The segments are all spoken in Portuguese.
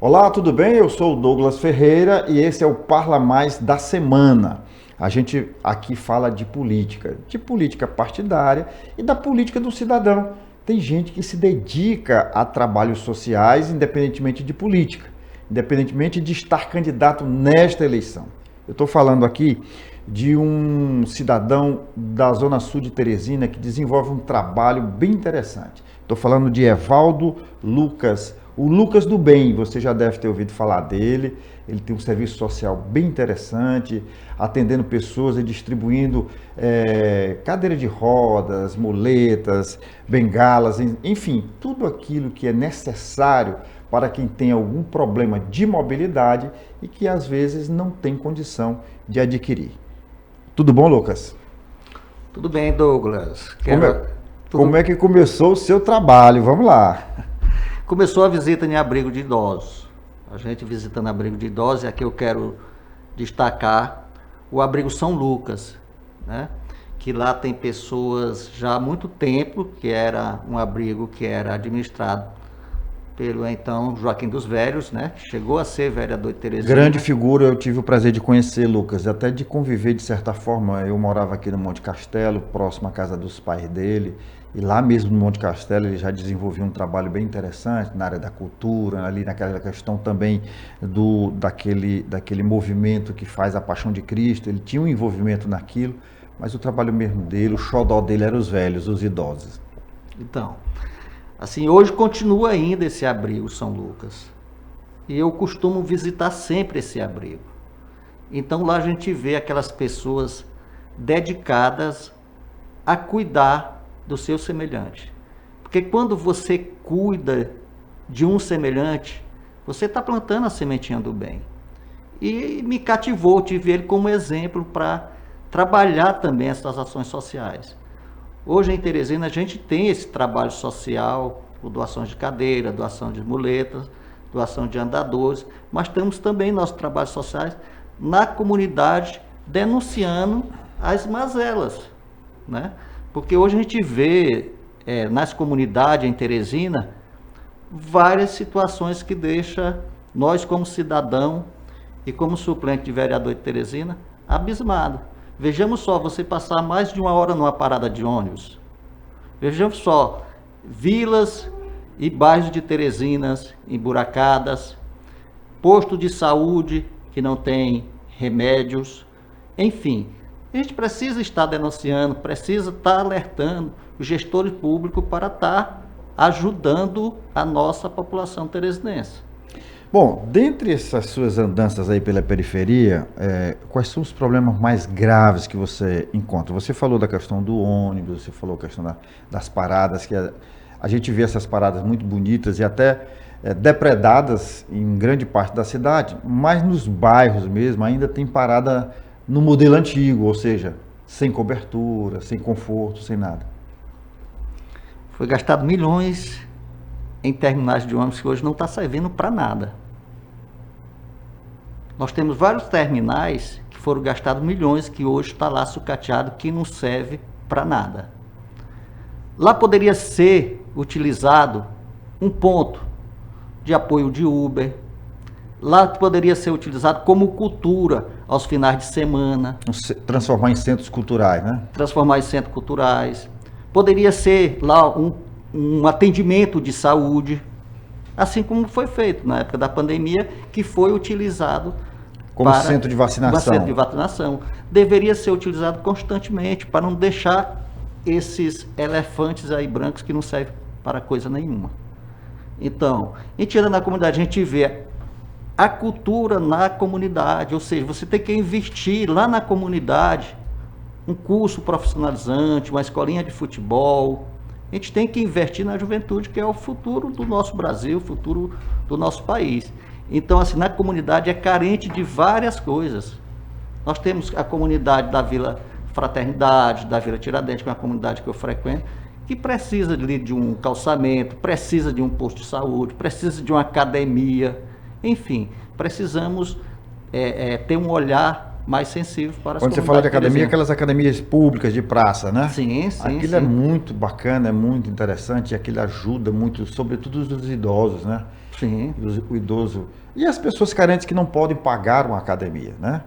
Olá, tudo bem? Eu sou o Douglas Ferreira e esse é o Parla Mais da semana. A gente aqui fala de política partidária e da política do cidadão. Tem gente que se dedica a trabalhos sociais independentemente de política, independentemente de estar candidato nesta eleição. Eu estou falando aqui de um cidadão da Zona Sul de Teresina que desenvolve um trabalho bem interessante. Estou falando de Evaldo Lucas, o Lucas do Bem. Você já deve ter ouvido falar dele. Ele tem um serviço social bem interessante, atendendo pessoas e distribuindo cadeira de rodas, muletas, bengalas, enfim, tudo aquilo que é necessário para quem tem algum problema de mobilidade e que às vezes não tem condição de adquirir. Tudo bom, Lucas? Tudo bem, Douglas. Como é que começou o seu trabalho? Vamos lá. Começou a visita em abrigo de idosos. A gente visitando abrigo de idosos, e aqui eu quero destacar o abrigo São Lucas, né? Que lá tem pessoas já há muito tempo, que era um abrigo que era administrado pelo então Joaquim dos Velhos, né? Chegou a ser vereador de Teresina. Grande figura, eu tive o prazer de conhecer, Lucas, até de conviver de certa forma. Eu morava aqui no Monte Castelo, próximo à casa dos pais dele, e lá mesmo no Monte Castelo ele já desenvolvia um trabalho bem interessante na área da cultura, ali naquela questão também daquele movimento que faz a Paixão de Cristo. Ele tinha um envolvimento naquilo, mas o trabalho mesmo dele, o xodó dele eram os velhos, os idosos. Então, assim, hoje continua ainda esse abrigo São Lucas. E eu costumo visitar sempre esse abrigo. Então lá a gente vê aquelas pessoas dedicadas a cuidar do seu semelhante. Porque quando você cuida de um semelhante, você está plantando a sementinha do bem. E me cativou, tive ele como exemplo para trabalhar também essas ações sociais. Hoje em Teresina a gente tem esse trabalho social, doações de cadeira, doação de muletas, doação de andadores, mas temos também nossos trabalhos sociais na comunidade denunciando as mazelas, né? Porque hoje a gente vê nas comunidades em Teresina várias situações que deixam nós como cidadão e como suplente de vereador de Teresina abismado. Vejamos só, você passar mais de 1 hora numa parada de ônibus. Vejamos só, vilas e bairros de Teresinas emburacadas, posto de saúde que não tem remédios, enfim. A gente precisa estar denunciando, precisa estar alertando os gestores públicos para estar ajudando a nossa população teresinense. Bom, dentre essas suas andanças aí pela periferia, quais são os problemas mais graves que você encontra? Você falou da questão do ônibus, você falou da questão das paradas, que a gente vê essas paradas muito bonitas e até depredadas em grande parte da cidade, mas nos bairros mesmo ainda tem parada no modelo antigo, ou seja, sem cobertura, sem conforto, sem nada. Foi gastado milhões em terminais de ônibus que hoje não está servindo para nada. Nós temos vários terminais que foram gastados milhões, que hoje está lá sucateado, que não serve para nada. Lá poderia ser utilizado um ponto de apoio de Uber. Lá poderia ser utilizado como cultura aos finais de semana. Transformar em centros culturais, né? Transformar em centros culturais. Poderia ser lá um atendimento de saúde, assim como foi feito na época da pandemia, que foi utilizado como centro de vacinação. Como centro de vacinação. Deveria ser utilizado constantemente para não deixar esses elefantes aí brancos que não servem para coisa nenhuma. Então, a gente anda na comunidade, a gente vê a cultura na comunidade, ou seja, você tem que investir lá na comunidade um curso profissionalizante, uma escolinha de futebol. A gente tem que investir na juventude, que é o futuro do nosso Brasil, o futuro do nosso país. Então, assim, na comunidade é carente de várias coisas. Nós temos a comunidade da Vila Fraternidade, da Vila Tiradentes, que é uma comunidade que eu frequento, que precisa de um calçamento, precisa de um posto de saúde, precisa de uma academia. Enfim, precisamos ter um olhar mais sensível para as Quando você fala de academia, comunidades aquelas academias públicas de praça, né? Sim, sim, Aquilo sim. é muito bacana, é muito interessante, e aquilo ajuda muito, sobretudo os idosos, né? Sim. O idoso e as pessoas carentes que não podem pagar uma academia, né?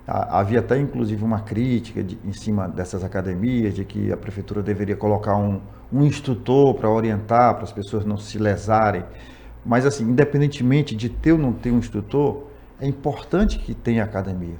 Havia até inclusive uma crítica em cima dessas academias, de que a prefeitura deveria colocar um instrutor para orientar, para as pessoas não se lesarem. Mas assim, independentemente de ter ou não ter um instrutor, é importante que tenha academia.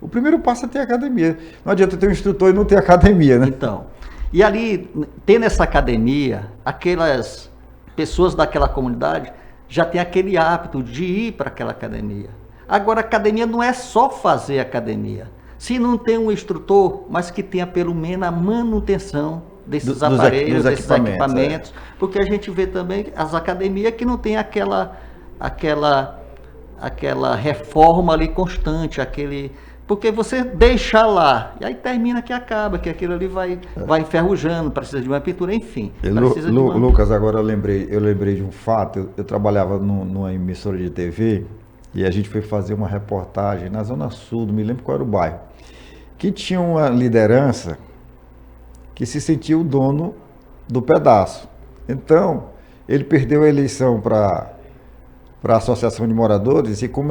O primeiro passo é ter academia. Não adianta ter um instrutor e não ter academia, né? Então, e ali, tendo essa academia, aquelas pessoas daquela comunidade já têm aquele hábito de ir para aquela academia. Agora, a academia não é só fazer academia. Se não tem um instrutor, mas que tenha pelo menos a manutenção desses aparelhos, desses equipamentos, porque a gente vê também as academias que não tem aquela reforma ali constante, porque você deixa lá, e aí termina que acaba, que aquilo ali vai enferrujando, precisa de uma pintura, enfim. Lucas, agora eu lembrei de um fato. Eu trabalhava numa emissora de TV e a gente foi fazer uma reportagem na Zona Sul, não me lembro qual era o bairro, que tinha uma liderança que se sentia o dono do pedaço. Então, ele perdeu a eleição para a Associação de Moradores, e como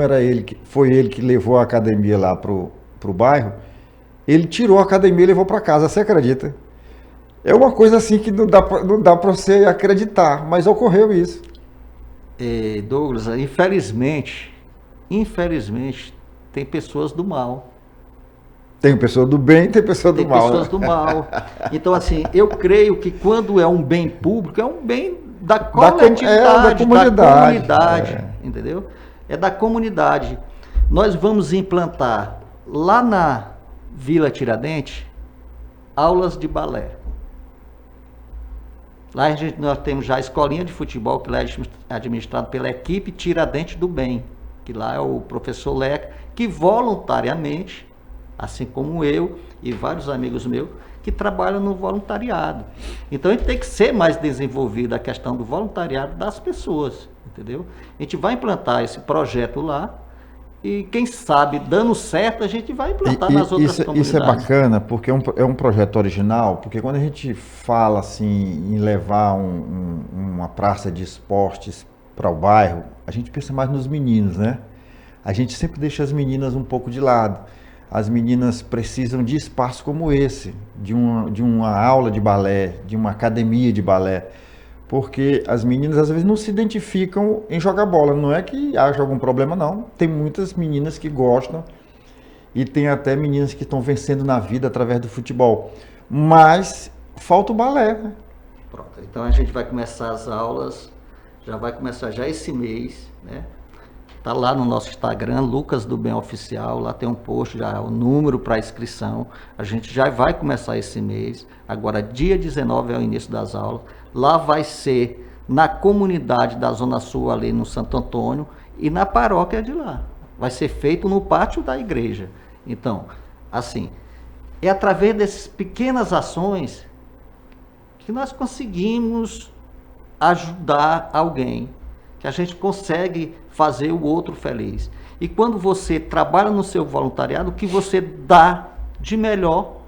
foi ele que levou a academia lá pro bairro, ele tirou a academia e levou para casa, você acredita? É uma coisa assim que não dá para você acreditar, mas ocorreu isso. Douglas, infelizmente, tem pessoas do mal. Tem pessoa do bem e tem pessoa do mal. Tem pessoas do mal. Então, assim, eu creio que quando é um bem público, é um bem da coletividade, da comunidade, entendeu? É da comunidade. Nós vamos implantar lá na Vila Tiradentes aulas de balé. Lá nós temos já a escolinha de futebol, que lá é administrado pela equipe Tiradentes do Bem, que lá é o professor Leca, que voluntariamente, assim como eu e vários amigos meus, que trabalham no voluntariado. Então a gente tem que ser mais desenvolvido a questão do voluntariado das pessoas, entendeu? A gente vai implantar esse projeto lá e quem sabe, dando certo, a gente vai implantar nas outras comunidades. Isso é bacana, porque é um projeto original, porque quando a gente fala assim em levar uma praça de esportes para o bairro, a gente pensa mais nos meninos, né? A gente sempre deixa as meninas um pouco de lado. As meninas precisam de espaço como esse, de uma aula de balé, de uma academia de balé, porque as meninas às vezes não se identificam em jogar bola. Não é que haja algum problema, não. Tem muitas meninas que gostam e tem até meninas que estão vencendo na vida através do futebol, mas falta o balé, né? Pronto, então a gente vai começar as aulas, vai começar já esse mês, né? Tá lá no nosso Instagram, Lucas do Bem Oficial, lá tem um post, já o número para inscrição. A gente já vai começar esse mês. Agora, dia 19 é o início das aulas. Lá vai ser na comunidade da Zona Sul, ali no Santo Antônio, e na paróquia de lá. Vai ser feito no pátio da igreja. Então, assim, é através dessas pequenas ações que nós conseguimos ajudar alguém, que a gente consegue fazer o outro feliz. E quando você trabalha no seu voluntariado, o que você dá de melhor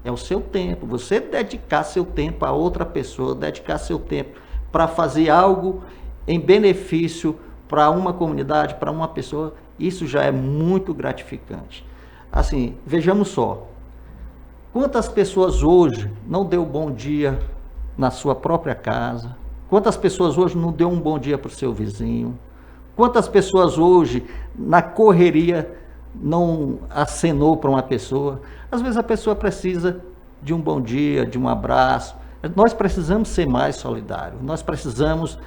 é o seu tempo. Você dedicar seu tempo a outra pessoa, dedicar seu tempo para fazer algo em benefício para uma comunidade, para uma pessoa, isso já é muito gratificante. Assim, vejamos só, quantas pessoas hoje não deu bom dia na sua própria casa? Quantas pessoas hoje não deu um bom dia para o seu vizinho? Quantas pessoas hoje, na correria, não acenou para uma pessoa? Às vezes a pessoa precisa de um bom dia, de um abraço. Nós precisamos ser mais solidários. Nós precisamos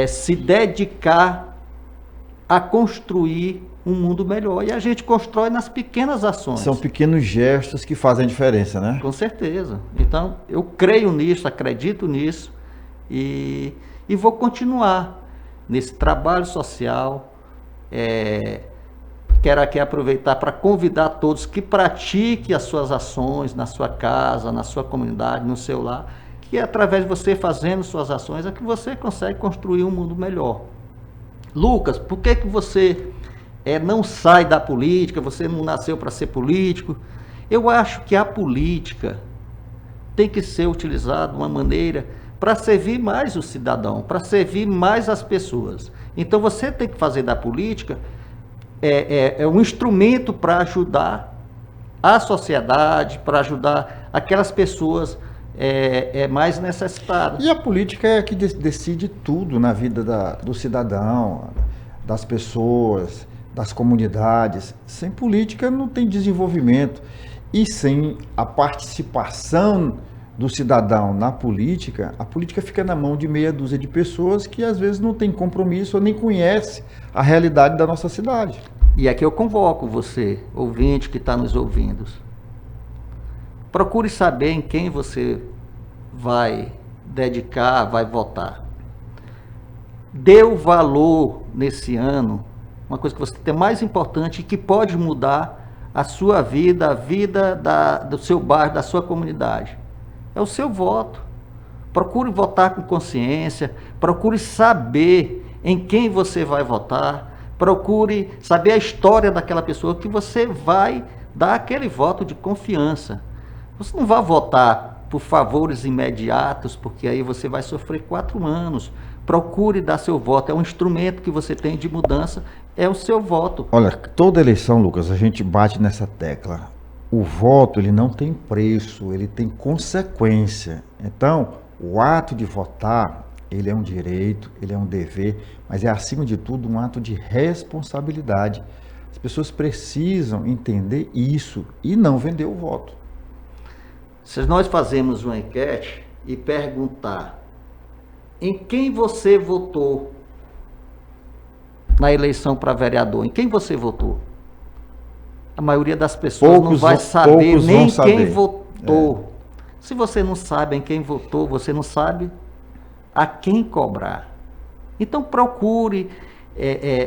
se dedicar a construir um mundo melhor. E a gente constrói nas pequenas ações. São pequenos gestos que fazem a diferença, né? Com certeza. Então, eu creio nisso, acredito nisso. E vou continuar nesse trabalho social. Quero aqui aproveitar para convidar todos que pratiquem as suas ações na sua casa, na sua comunidade, no seu lar, que através de você fazendo suas ações é que você consegue construir um mundo melhor. Lucas, por que você não sai da política, você não nasceu para ser político. Eu acho que a política tem que ser utilizada de uma maneira para servir mais o cidadão, para servir mais as pessoas. Então você tem que fazer da política um instrumento para ajudar a sociedade, para ajudar aquelas pessoas mais necessitadas. E a política é que decide tudo na vida do cidadão, das pessoas, das comunidades. Sem política não tem desenvolvimento. E sem a participação do cidadão na política, a política fica na mão de meia dúzia de pessoas que às vezes não tem compromisso ou nem conhece a realidade da nossa cidade. E aqui eu convoco você, ouvinte que está nos ouvindo. Procure saber em quem você vai dedicar, vai votar. Dê o valor nesse ano, uma coisa que você tem mais importante e que pode mudar a sua vida, a vida do seu bairro, da sua comunidade. É o seu voto. Procure votar com consciência, procure saber em quem você vai votar, procure saber a história daquela pessoa que você vai dar aquele voto de confiança. Você não vai votar por favores imediatos, porque aí você vai sofrer 4 anos. Procure dar seu voto, é um instrumento que você tem de mudança, é o seu voto. Olha, toda eleição, Lucas, a gente bate nessa tecla. O voto, ele não tem preço, ele tem consequência. Então, o ato de votar, ele é um direito, ele é um dever, mas é, acima de tudo, um ato de responsabilidade. As pessoas precisam entender isso e não vender o voto. Se nós fazemos uma enquete e perguntar em quem você votou na eleição para vereador, em quem você votou? A maioria das pessoas não vai saber nem quem votou. Se você não sabe em quem votou, você não sabe a quem cobrar. Então procure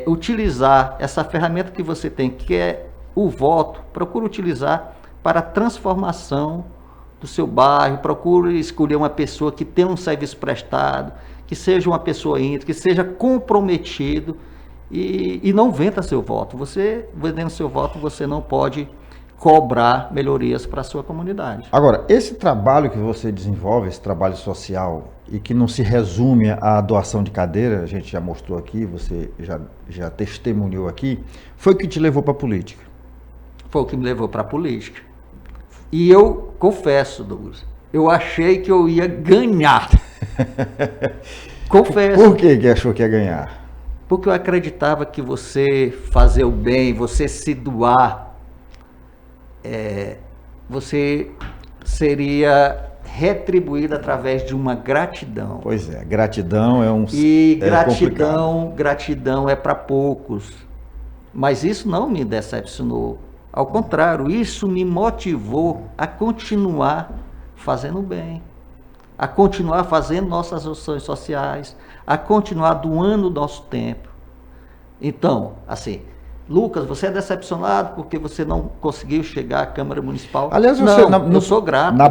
utilizar essa ferramenta que você tem, que é o voto, procure utilizar para a transformação do seu bairro, procure escolher uma pessoa que tenha um serviço prestado, que seja uma pessoa íntegra, que seja comprometido e não venda seu voto. Você, vendendo seu voto, você não pode cobrar melhorias para a sua comunidade. Agora, esse trabalho que você desenvolve, esse trabalho social, e que não se resume à doação de cadeira, a gente já mostrou aqui, você já testemunhou aqui, foi o que te levou para a política? Foi o que me levou para a política. E eu confesso, Douglas, eu achei que eu ia ganhar. Confesso. Por que achou que ia ganhar? Porque eu acreditava que você fazer o bem, você se doar, você seria retribuído através de uma gratidão. Pois é, gratidão é um... E gratidão é para poucos. Mas isso não me decepcionou. Ao contrário, isso me motivou a continuar fazendo bem, a continuar fazendo nossas ações sociais, a continuar doando o nosso tempo. Então, assim, Lucas, você é decepcionado porque você não conseguiu chegar à Câmara Municipal? Aliás, você, eu sou grato. Na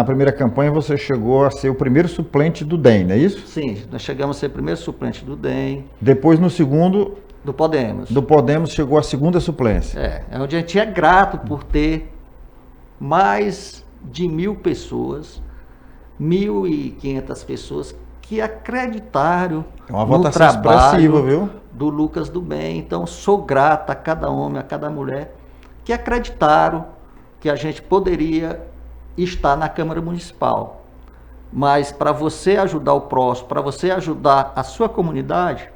primeira campanha você chegou a ser o primeiro suplente do DEM, não é isso? Sim, nós chegamos a ser o primeiro suplente do DEM. Depois, no segundo... Do Podemos. Do Podemos chegou a segunda suplência. É onde a gente é grato por ter mais de 1.000 pessoas, 1.500 pessoas que acreditaram no trabalho viu? Do Lucas do Bem. Então, sou grato a cada homem, a cada mulher que acreditaram que a gente poderia estar na Câmara Municipal. Mas para você ajudar o próximo, para você ajudar a sua comunidade,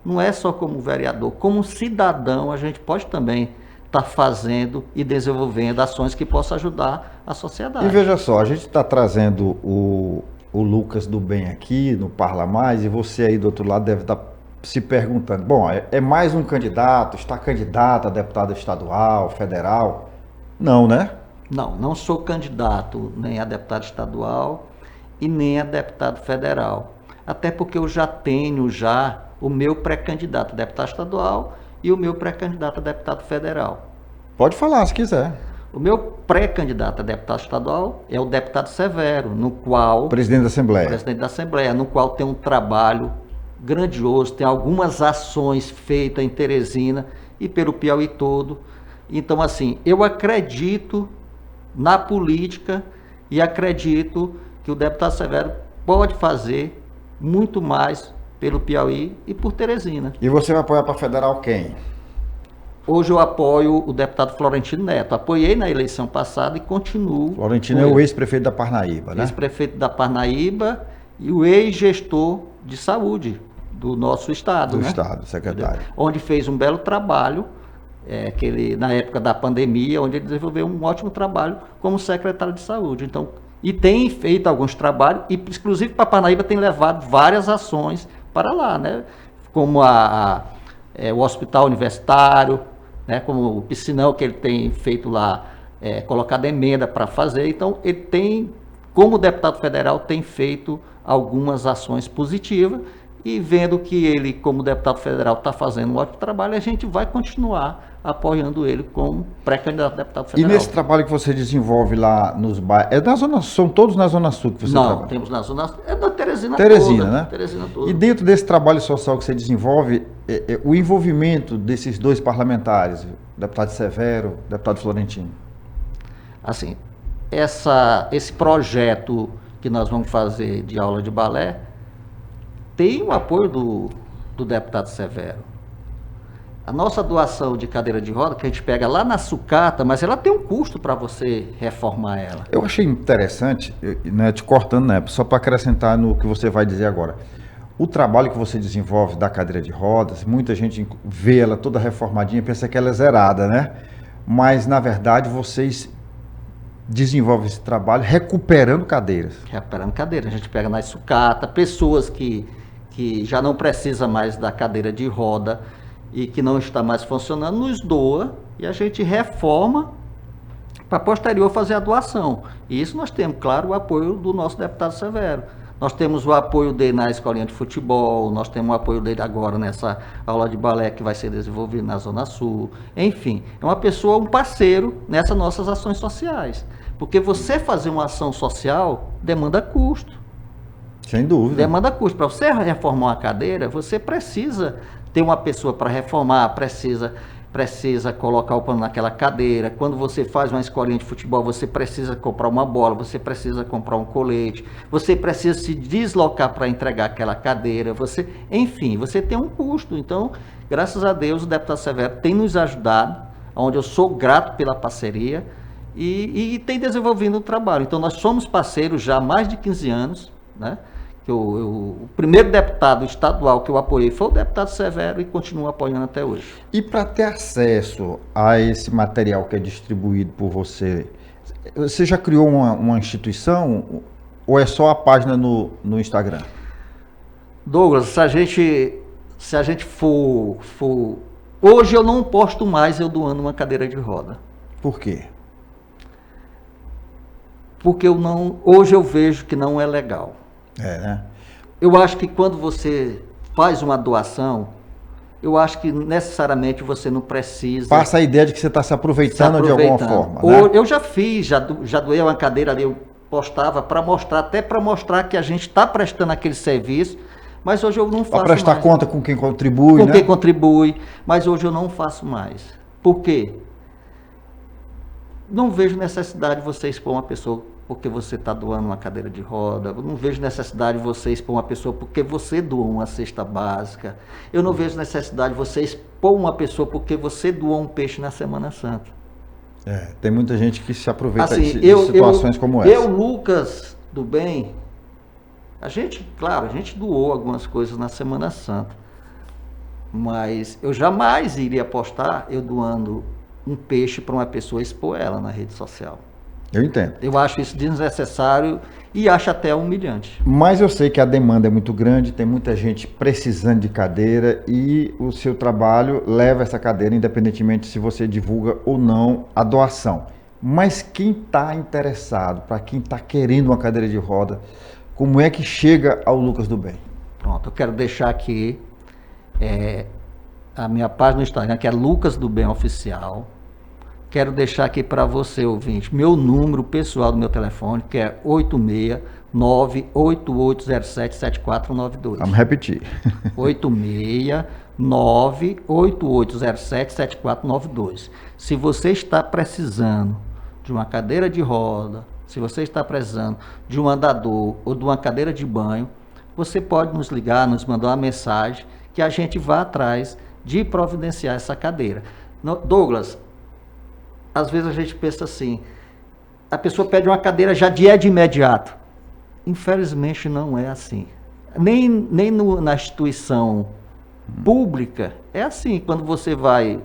não é só como vereador, como cidadão a gente pode também estar fazendo e desenvolvendo ações que possam ajudar a sociedade. E veja só, a gente está trazendo o Lucas do Bem aqui no Parla Mais, e você aí do outro lado deve estar se perguntando, bom, é mais um candidato, está candidato a deputado estadual, federal? Não, né? Não sou candidato nem a deputado estadual e nem a deputado federal. Até porque eu já tenho o meu pré-candidato a deputado estadual e o meu pré-candidato a deputado federal. Pode falar, se quiser. O meu pré-candidato a deputado estadual é o deputado Severo, no qual... Presidente da Assembleia. Presidente da Assembleia, no qual tem um trabalho grandioso, tem algumas ações feitas em Teresina e pelo Piauí todo. Então, assim, eu acredito na política e acredito que o deputado Severo pode fazer muito mais pelo Piauí e por Teresina. E você vai apoiar para federal quem? Hoje eu apoio o deputado Florentino Neto. Apoiei na eleição passada e continuo. Florentino é o ex-prefeito da Parnaíba, né? Ex-prefeito da Parnaíba e o ex-gestor de saúde do nosso estado. Do né? estado, secretário. Entendeu? Onde fez um belo trabalho, que ele, na época da pandemia, onde ele desenvolveu um ótimo trabalho como secretário de saúde. Então, e tem feito alguns trabalhos, e inclusive para Parnaíba tem levado várias ações para lá, né? Como o hospital universitário, né? Como o piscinão que ele tem feito lá, colocado emenda para fazer. Então, ele tem, como deputado federal, tem feito algumas ações positivas, e vendo que ele, como deputado federal, está fazendo um ótimo trabalho, a gente vai continuar apoiando ele como pré-candidato a deputado federal. E nesse trabalho que você desenvolve lá nos bairros, são todos na Zona Sul que você trabalha? Não, temos na Zona Sul, é da Teresina toda, né? Teresina toda. E dentro desse trabalho social que você desenvolve, o envolvimento desses dois parlamentares, o deputado Severo, o deputado Florentino? Assim, esse projeto que nós vamos fazer de aula de balé tem o apoio do deputado Severo. A nossa doação de cadeira de roda, que a gente pega lá na sucata, mas ela tem um custo para você reformar ela. Eu achei interessante, né, te cortando, né, só para acrescentar no que você vai dizer agora. O trabalho que você desenvolve da cadeira de rodas, muita gente vê ela toda reformadinha e pensa que ela é zerada, né? Mas, na verdade, vocês desenvolvem esse trabalho recuperando cadeiras. Recuperando cadeiras. A gente pega na sucata, pessoas que já não precisam mais da cadeira de roda e que não está mais funcionando, nos doa e a gente reforma para posterior fazer a doação. E isso nós temos, claro, o apoio do nosso deputado Severo. Nós temos o apoio dele na escolinha de futebol, nós temos o apoio dele agora nessa aula de balé que vai ser desenvolvida na Zona Sul. Enfim, é uma pessoa, um parceiro nessas nossas ações sociais. Porque você fazer uma ação social demanda custo. Sem dúvida. Demanda custo. Para você reformar uma cadeira, você precisa ter uma pessoa para reformar, precisa colocar o pano naquela cadeira. Quando você faz uma escolinha de futebol, você precisa comprar uma bola, você precisa comprar um colete, você precisa se deslocar para entregar aquela cadeira, enfim, você tem um custo. Então, graças a Deus, o deputado Severo tem nos ajudado, onde eu sou grato pela parceria e tem desenvolvido o trabalho. Então, nós somos parceiros já há mais de 15 anos, né? O primeiro deputado estadual que eu apoiei foi o deputado Severo e continuo apoiando até hoje. E para ter acesso a esse material que é distribuído por você, você já criou uma instituição ou é só a página no Instagram? Douglas, se a gente for... Hoje eu não posto mais eu doando uma cadeira de roda. Por quê? Porque hoje eu vejo que não é legal. Né? Eu acho que quando você faz uma doação, eu acho que necessariamente você não precisa... Passa a ideia de que você está se aproveitando de alguma forma. Né? Eu já fiz, já doei uma cadeira ali, eu postava para mostrar, até para mostrar que a gente está prestando aquele serviço, mas hoje eu não faço mais. Para prestar conta com quem contribui, Com quem contribui, mas hoje eu não faço mais. Por quê? Não vejo necessidade de você expor uma pessoa porque você está doando uma cadeira de roda. Eu não vejo necessidade de você expor uma pessoa porque você doou uma cesta básica. Eu não vejo necessidade de você expor uma pessoa porque você doou um peixe na Semana Santa. Tem muita gente que se aproveita assim, de situações como essa. Lucas do Bem, a gente doou algumas coisas na Semana Santa. Mas eu jamais iria postar eu doando um peixe para uma pessoa expor ela na rede social. Eu entendo. Eu acho isso desnecessário e acho até humilhante. Mas eu sei que a demanda é muito grande, tem muita gente precisando de cadeira e o seu trabalho leva essa cadeira, independentemente se você divulga ou não a doação. Mas quem está interessado, para quem está querendo uma cadeira de roda, como é que chega ao Lucas do Bem? Pronto, eu quero deixar aqui a minha página no Instagram, que é Lucas do Bem Oficial. Quero deixar aqui para você, ouvinte, meu número pessoal do meu telefone, que é 869-8807-7492. Vamos repetir. 869-8807-7492. 98807-7492. Se você está precisando de uma cadeira de roda, se você está precisando de um andador ou de uma cadeira de banho, você pode nos ligar, nos mandar uma mensagem que a gente vá atrás de providenciar essa cadeira. Douglas, às vezes a gente pensa assim, a pessoa pede uma cadeira já de imediato. Infelizmente não é assim. Nem na instituição pública é assim. Quando você vai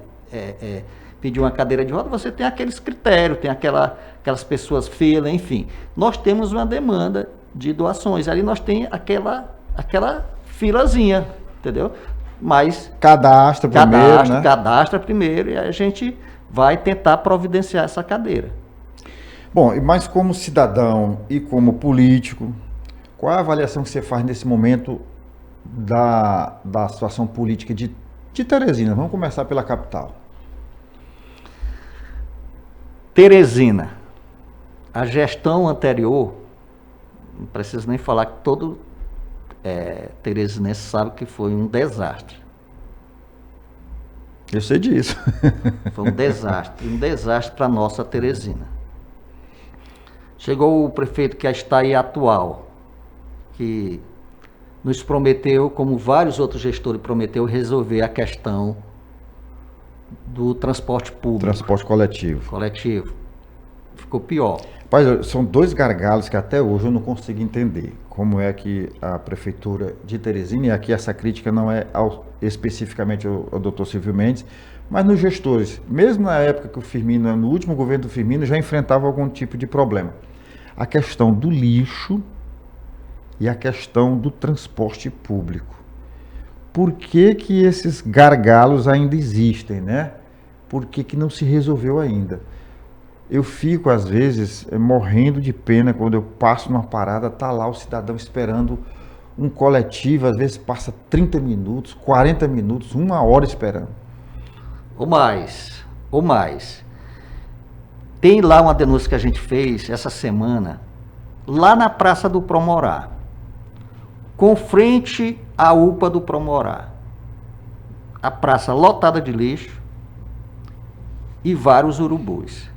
pedir uma cadeira de roda, você tem aqueles critérios, tem aquelas pessoas fila, enfim. Nós temos uma demanda de doações. Ali nós tem aquela filazinha, entendeu? Mas Cadastra primeiro, né? Cadastra primeiro e a gente vai tentar providenciar essa cadeira. Bom, mas como cidadão e como político, qual é a avaliação que você faz nesse momento da situação política de Teresina? Vamos começar pela capital. Teresina, a gestão anterior, não preciso nem falar que todo teresinense sabe que foi um desastre. Eu sei disso. Foi um desastre para a nossa Teresina. Chegou o prefeito que está aí atual, que nos prometeu, como vários outros gestores prometeu, resolver a questão do transporte público. Transporte coletivo. Ficou pior. Rapaz, são dois gargalos que até hoje eu não consigo entender. Como é que a prefeitura de Teresina, e aqui essa crítica não é especificamente ao doutor Silvio Mendes, mas nos gestores, mesmo na época que o Firmino, no último governo do Firmino, já enfrentava algum tipo de problema. A questão do lixo e a questão do transporte público. Por que que esses gargalos ainda existem, né? Por que que não se resolveu ainda? Eu fico, às vezes, morrendo de pena quando eu passo numa parada, tá lá o cidadão esperando um coletivo, às vezes passa 30 minutos, 40 minutos, 1 hora esperando. Ou mais. Tem lá uma denúncia que a gente fez essa semana, lá na Praça do Promorá, com frente à UPA do Promorá. A praça lotada de lixo e vários urubus.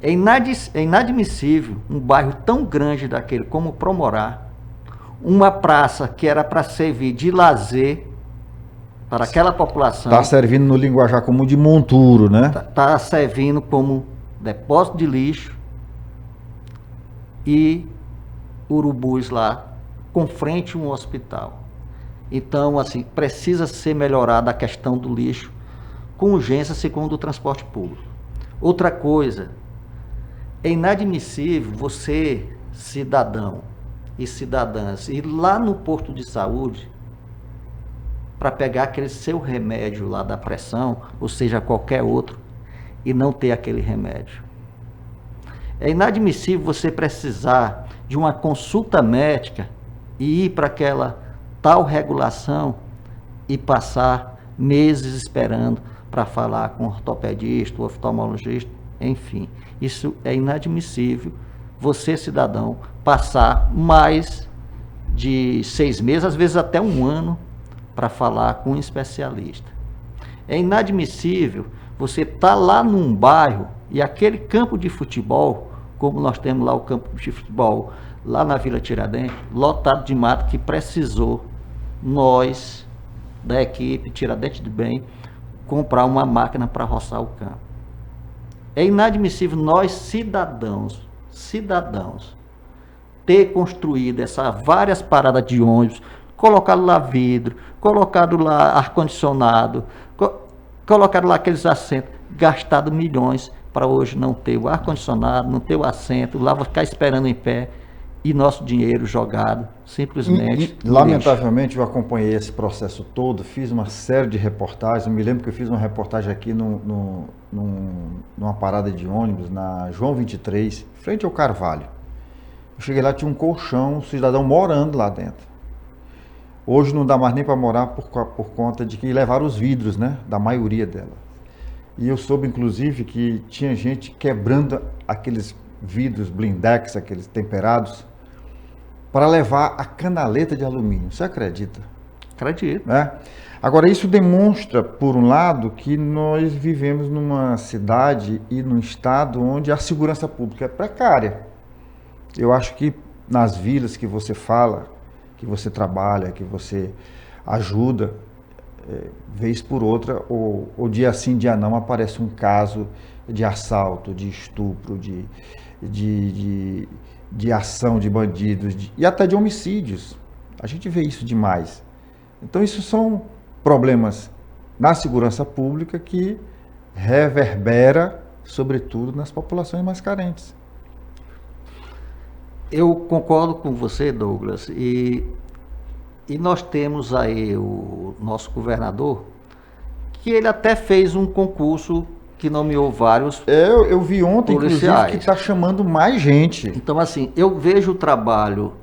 É inadmissível um bairro tão grande daquele como Promorá, uma praça que era para servir de lazer para aquela população. Está servindo no linguajar comum de monturo, né? Está servindo como depósito de lixo e urubus lá, com frente a um hospital. Então, assim, precisa ser melhorada a questão do lixo com urgência, segundo o transporte público. Outra coisa, é inadmissível você, cidadão e cidadãs, ir lá no posto de saúde para pegar aquele seu remédio lá da pressão, ou seja, qualquer outro, e não ter aquele remédio. É inadmissível você precisar de uma consulta médica e ir para aquela tal regulação e passar meses esperando para falar com o ortopedista, o oftalmologista, enfim. Isso é inadmissível, você, cidadão, passar mais de 6 meses, às vezes até 1 ano, para falar com um especialista. É inadmissível você estar lá num bairro e aquele campo de futebol, como nós temos lá o campo de futebol, lá na Vila Tiradentes, lotado de mato, que precisou, nós, da equipe Tiradentes de Bem, comprar uma máquina para roçar o campo. É inadmissível nós, cidadãos, ter construído essas várias paradas de ônibus, colocado lá vidro, colocado lá ar-condicionado, colocado lá aqueles assentos, gastado milhões para hoje não ter o ar-condicionado, não ter o assento, lá ficar esperando em pé e nosso dinheiro jogado, simplesmente. Lamentavelmente, eu acompanhei esse processo todo, fiz uma série de reportagens. Eu me lembro que eu fiz uma reportagem aqui numa parada de ônibus, na João 23, frente ao Carvalho. Eu cheguei lá, tinha um colchão, um cidadão morando lá dentro. Hoje não dá mais nem para morar por conta de que levaram os vidros, né, da maioria dela. E eu soube, inclusive, que tinha gente quebrando aqueles vidros blindex, aqueles temperados, para levar a canaleta de alumínio. Você acredita? Acredito. Né? Agora, isso demonstra, por um lado, que nós vivemos numa cidade e num estado onde a segurança pública é precária. Eu acho que nas vilas que você fala, que você trabalha, que você ajuda, vez por outra, ou dia sim, dia não, aparece um caso de assalto, de estupro, de ação de bandidos e até de homicídios. A gente vê isso demais. Então, isso são problemas na segurança pública que reverbera, sobretudo, nas populações mais carentes. Eu concordo com você, Douglas, e nós temos aí o nosso governador, que ele até fez um concurso que nomeou vários Eu vi ontem, policiais. inclusive, que está chamando mais gente. Então, assim, eu vejo o trabalho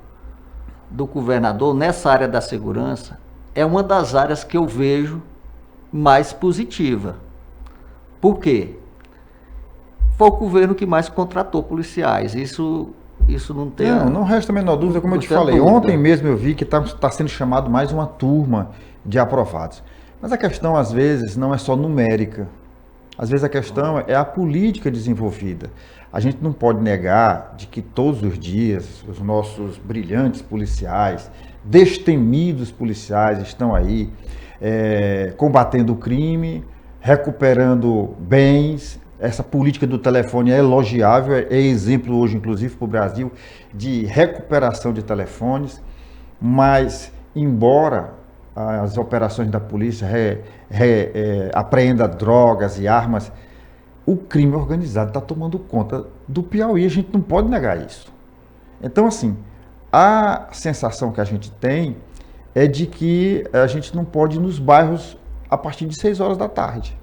do governador nessa área da segurança, é uma das áreas que eu vejo mais positiva. Por quê? Foi o governo que mais contratou policiais. Isso não tem... Não resta a menor dúvida, como eu te falei. dúvida. Ontem mesmo eu vi que está sendo chamado mais uma turma de aprovados. Mas a questão, às vezes, não é só numérica. Às vezes a questão é a política desenvolvida. A gente não pode negar de que todos os dias os nossos brilhantes policiais, destemidos policiais estão aí combatendo o crime, recuperando bens. Essa política do telefone é elogiável, é exemplo hoje, inclusive, para o Brasil, de recuperação de telefones, mas, embora as operações da polícia apreenda drogas e armas, o crime organizado está tomando conta do Piauí, a gente não pode negar isso. Então, assim, a sensação que a gente tem é de que a gente não pode ir nos bairros a partir de 6 horas da tarde.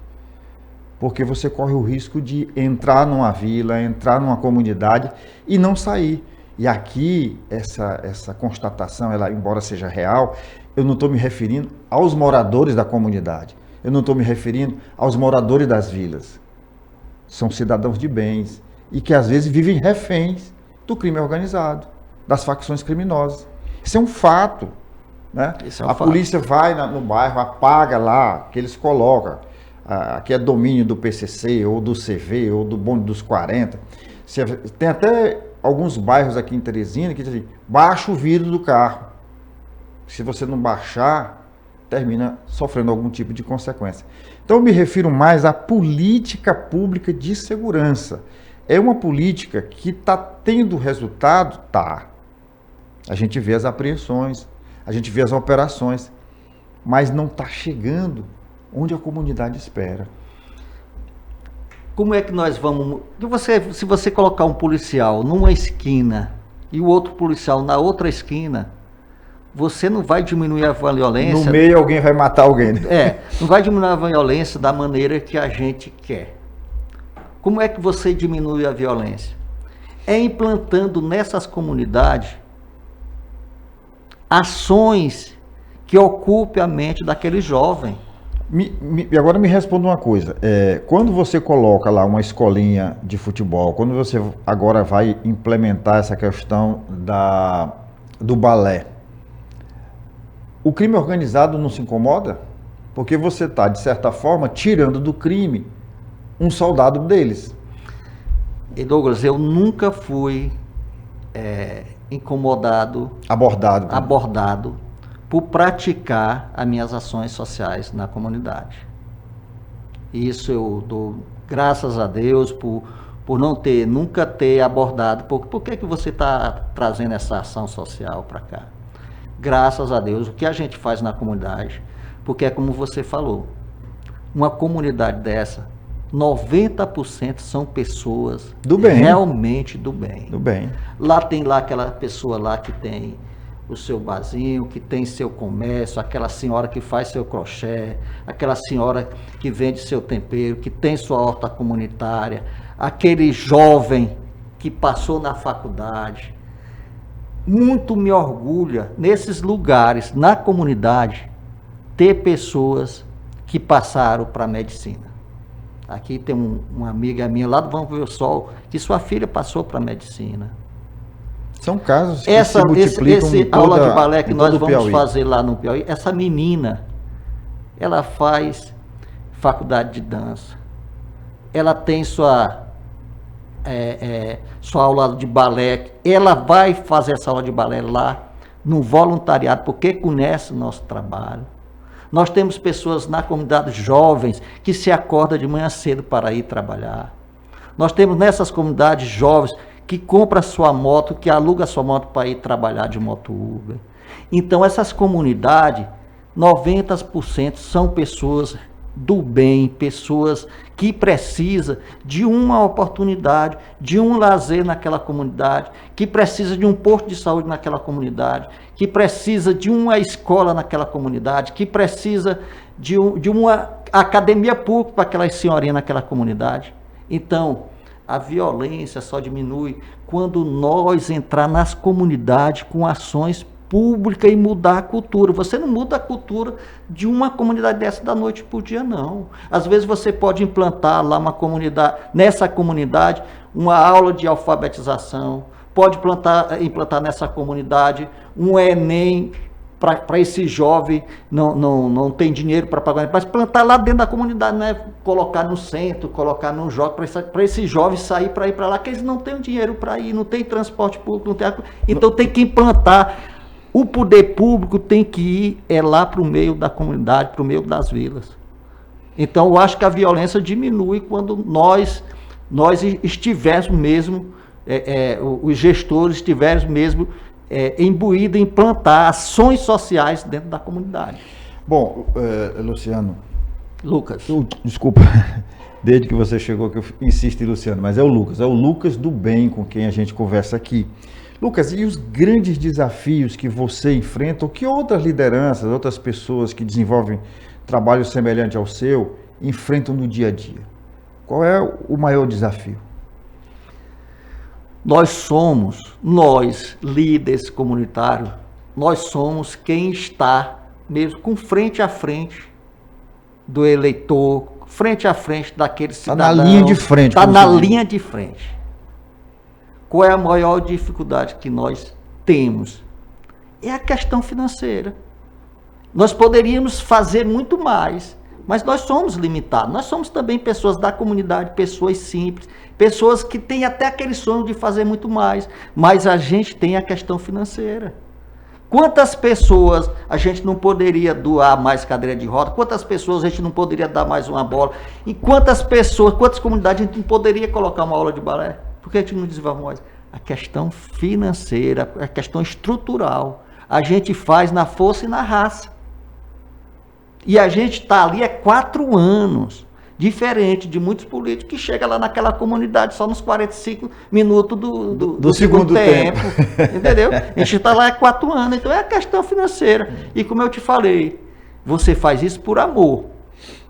Porque você corre o risco de entrar numa vila, entrar numa comunidade e não sair. E aqui, essa constatação, ela, embora seja real, eu não estou me referindo aos moradores da comunidade. Eu não estou me referindo aos moradores das vilas. São cidadãos de bens e que às vezes vivem reféns do crime organizado, das facções criminosas. Isso é um fato, né? A polícia vai no bairro, apaga lá, que eles colocam. Aqui é domínio do PCC, ou do CV, ou do bonde dos 40. Tem até alguns bairros aqui em Teresina que dizem, baixa o vidro do carro. Se você não baixar, termina sofrendo algum tipo de consequência. Então eu me refiro mais à política pública de segurança. É uma política que está tendo resultado? Tá. A gente vê as apreensões, a gente vê as operações, mas não está chegando onde a comunidade espera. Como é que nós vamos... Se você colocar um policial numa esquina e o outro policial na outra esquina, você não vai diminuir a violência... No meio alguém vai matar alguém. Não vai diminuir a violência da maneira que a gente quer. Como é que você diminui a violência? É implantando nessas comunidades ações que ocupem a mente daquele jovem. Agora me responda uma coisa, quando você coloca lá uma escolinha de futebol, quando você agora vai implementar essa questão do balé, o crime organizado não se incomoda? Porque você está, de certa forma, tirando do crime um soldado deles. E Douglas, eu nunca fui abordado por praticar as minhas ações sociais na comunidade. Isso eu dou graças a Deus por nunca ter abordado. Por que você está trazendo essa ação social para cá? Graças a Deus, o que a gente faz na comunidade, porque é como você falou, uma comunidade dessa, 90% são pessoas do bem. Realmente do bem. Do bem. Lá tem aquela pessoa lá que tem o seu barzinho, que tem seu comércio, aquela senhora que faz seu crochê, aquela senhora que vende seu tempero, que tem sua horta comunitária, aquele jovem que passou na faculdade. Muito me orgulha, nesses lugares, na comunidade, ter pessoas que passaram para a medicina. Aqui tem uma amiga minha lá do Vamos Ver o Sol, que sua filha passou para a medicina. São casos que se multiplicam esse aula de balé que nós vamos Piauí. fazer lá no Piauí, essa menina, ela faz faculdade de dança, ela tem sua aula de balé, ela vai fazer essa aula de balé lá no voluntariado, porque conhece o nosso trabalho. Nós temos pessoas na comunidade jovens que se acordam de manhã cedo para ir trabalhar. Nós temos nessas comunidades jovens que compra sua moto, que aluga sua moto para ir trabalhar de moto Uber. Então essas comunidades, 90% são pessoas do bem, pessoas que precisam de uma oportunidade, de um lazer naquela comunidade, que precisa de um posto de saúde naquela comunidade, que precisa de uma escola naquela comunidade, que precisa de uma academia pública para aquelas senhorinhas naquela comunidade. Então, a violência só diminui quando nós entrar nas comunidades com ações públicas e mudar a cultura. Você não muda a cultura de uma comunidade dessa da noite para o dia, não. Às vezes você pode implantar lá nessa comunidade, uma aula de alfabetização, pode implantar nessa comunidade um Enem para esse jovem, não tem dinheiro para pagar, mas plantar lá dentro da comunidade, não é colocar no centro, colocar no jogo, para esse jovem sair para ir para lá, que eles não têm dinheiro para ir, não tem transporte público, então tem que implantar. O poder público tem que ir lá para o meio da comunidade, para o meio das vilas. Então eu acho que a violência diminui quando nós estivermos mesmo, os gestores estiverem mesmo imbuído em implantar ações sociais dentro da comunidade. Bom, Luciano. Lucas. Desculpa, desde que você chegou que eu insisto em Luciano, mas é o Lucas do bem com quem a gente conversa aqui. Lucas, e os grandes desafios que você enfrenta, ou que outras lideranças, outras pessoas que desenvolvem trabalho semelhante ao seu, enfrentam no dia a dia? Qual é o maior desafio? Nós, líderes comunitários, nós somos quem está mesmo com frente a frente do eleitor, frente a frente daquele cidadão. Está na linha de frente. Está na linha de frente. Qual é a maior dificuldade que nós temos? É a questão financeira. Nós poderíamos fazer muito mais, mas nós somos limitados. Nós somos também pessoas da comunidade, pessoas simples, pessoas que têm até aquele sonho de fazer muito mais, mas a gente tem a questão financeira. Quantas pessoas a gente não poderia doar mais cadeira de roda? Quantas pessoas a gente não poderia dar mais uma bola? E quantas comunidades a gente não poderia colocar uma aula de balé? Por que a gente não desenvolve mais? A questão financeira, a questão estrutural. A gente faz na força e na raça. E a gente está ali há 4 anos. Diferente de muitos políticos que chegam lá naquela comunidade só nos 45 minutos do segundo tempo. Entendeu? A gente está lá há 4 anos. Então é a questão financeira. E como eu te falei, você faz isso por amor.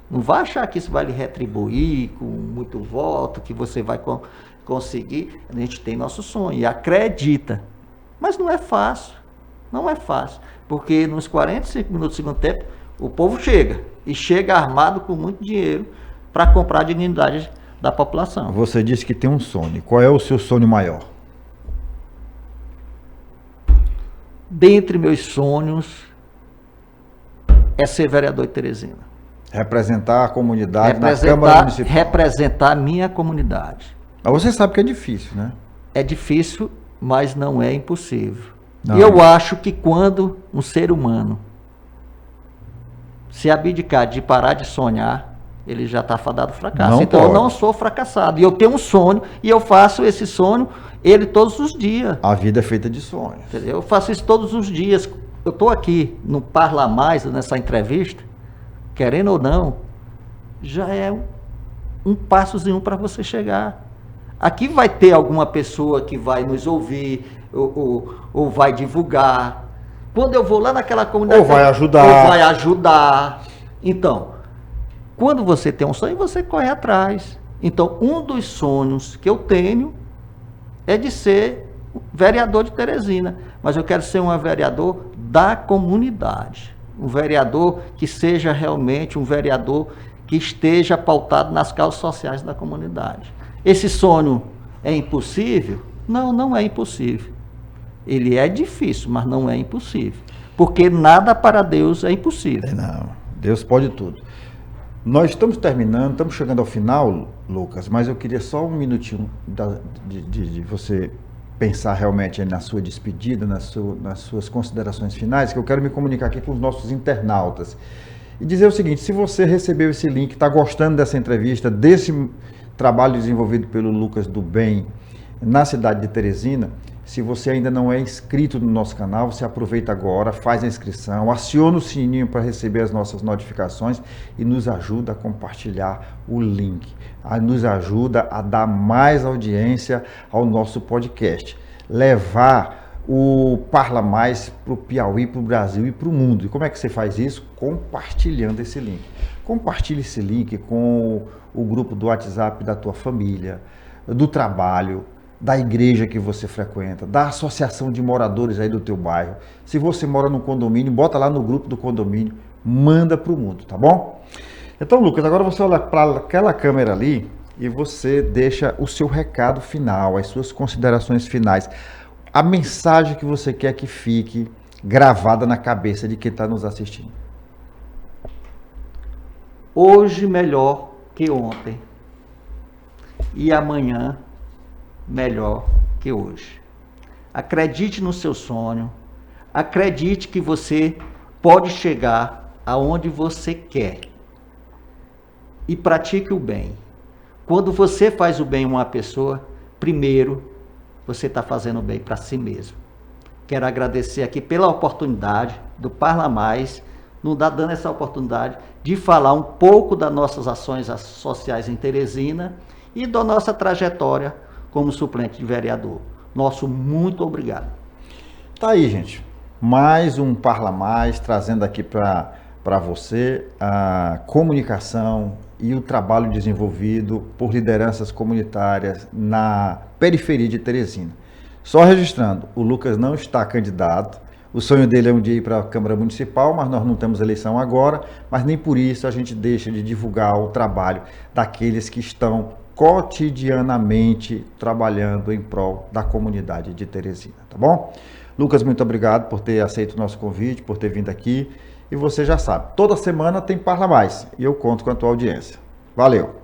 Não vai achar que isso vai lhe retribuir com muito voto, que você vai conseguir. A gente tem nosso sonho e acredita. Mas não é fácil. Não é fácil. Porque nos 45 minutos do segundo tempo, o povo chega. E chega armado com muito dinheiro para comprar a dignidade da população. Você disse que tem um sonho. Qual é o seu sonho maior? Dentre meus sonhos é ser vereador de Teresina. Representar a comunidade na Câmara Municipal. Representar a minha comunidade. Mas você sabe que é difícil, né? É difícil, mas não é impossível. Não. E eu acho que quando um ser humano se abdicar de parar de sonhar, ele já está fadado ao fracasso. Não então pode. eu não sou fracassado. E eu tenho um sonho e eu faço esse sonho, ele todos os dias. A vida é feita de sonhos. Entendeu? Eu faço isso todos os dias. Eu estou aqui no Parla Mais, nessa entrevista, querendo ou não, já é um passozinho para você chegar. Aqui vai ter alguma pessoa que vai nos ouvir, ou vai divulgar. Quando eu vou lá naquela comunidade... Ou vai ajudar. Então, quando você tem um sonho, você corre atrás. Então, um dos sonhos que eu tenho é de ser vereador de Teresina. Mas eu quero ser um vereador da comunidade. Um vereador que seja realmente um vereador que esteja pautado nas causas sociais da comunidade. Esse sonho é impossível? Não, não é impossível. Ele é difícil, mas não é impossível. Porque nada para Deus é impossível. Não. Deus pode tudo. Nós estamos terminando, estamos chegando ao final, Lucas, mas eu queria só um minutinho de você pensar realmente na sua despedida, nas suas considerações finais, que eu quero me comunicar aqui com os nossos internautas. E dizer o seguinte: se você recebeu esse link, está gostando dessa entrevista, desse trabalho desenvolvido pelo Lucas do Bem na cidade de Teresina, se você ainda não é inscrito no nosso canal, você aproveita agora, faz a inscrição, aciona o sininho para receber as nossas notificações e nos ajuda a compartilhar o link, nos ajuda a dar mais audiência ao nosso podcast, levar o Parla Mais para o Piauí, para o Brasil e para o mundo. E como é que você faz isso? Compartilhando esse link. Compartilhe esse link com o grupo do WhatsApp da tua família, do trabalho, da igreja que você frequenta, da associação de moradores aí do teu bairro. Se você mora no condomínio, bota lá no grupo do condomínio, manda para o mundo, tá bom? Então, Lucas, agora você olha para aquela câmera ali e você deixa o seu recado final, as suas considerações finais, a mensagem que você quer que fique gravada na cabeça de quem está nos assistindo. Hoje melhor que ontem e amanhã melhor que hoje. Acredite no seu sonho, acredite que você pode chegar aonde você quer e pratique o bem. Quando você faz o bem a uma pessoa, primeiro você está fazendo o bem para si mesmo. Quero agradecer aqui pela oportunidade do Parla Mais, nos dando essa oportunidade de falar um pouco das nossas ações sociais em Teresina e da nossa trajetória como suplente de vereador. Nosso muito obrigado. Tá aí, gente. Mais um Parla Mais, trazendo aqui para você a comunicação e o trabalho desenvolvido por lideranças comunitárias na periferia de Teresina. Só registrando, o Lucas não está candidato. O sonho dele é um dia ir para a Câmara Municipal, mas nós não temos eleição agora, mas nem por isso a gente deixa de divulgar o trabalho daqueles que estão cotidianamente trabalhando em prol da comunidade de Teresina, tá bom? Lucas, muito obrigado por ter aceito o nosso convite, por ter vindo aqui. E você já sabe, toda semana tem Parla Mais e eu conto com a tua audiência. Valeu!